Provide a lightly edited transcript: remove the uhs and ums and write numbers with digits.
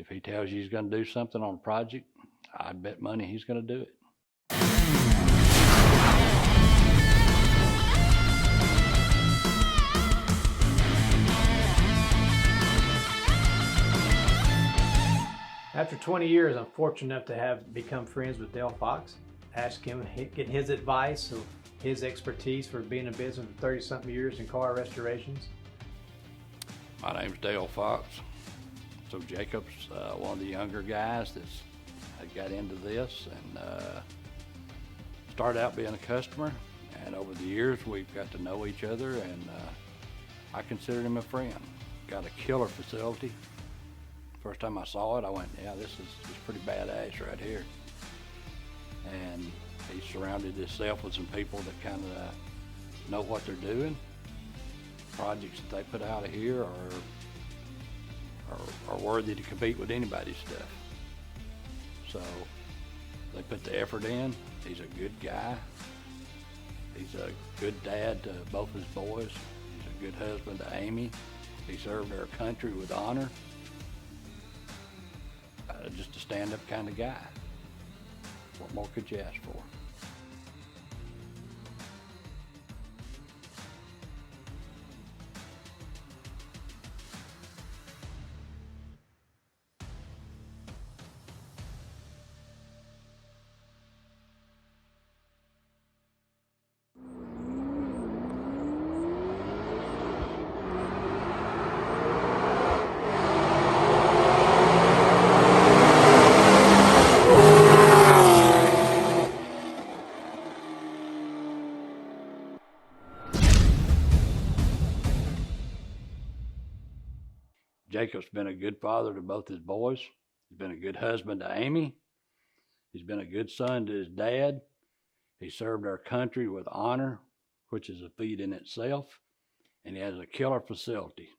If he tells you he's going to do something on a project, I'd bet money he's going to do it. After 20 years, I'm fortunate enough to have become friends with Dale Fox. Ask him, get his advice, or his expertise for being in business for 30-something years in car restorations. My name's Dale Fox. So Jacob's one of the younger guys that's got into this and started out being a customer. And over the years, we've got to know each other, and I consider him a friend. Got a killer facility. First time I saw it, I went, yeah, this is pretty badass right here. And he surrounded himself with some people that kind of know what they're doing. Projects that they put out of here are worthy to compete with anybody's stuff. So they put the effort in. He's a good guy. He's a good dad to both his boys. He's a good husband to Amy. He served our country with honor. Just a stand-up kind of guy. What more could you ask for? Jacob's been a good father to both his boys. He's been a good husband to Amy. He's been a good son to his dad. He served our country with honor, which is a feat in itself. And he has a killer facility.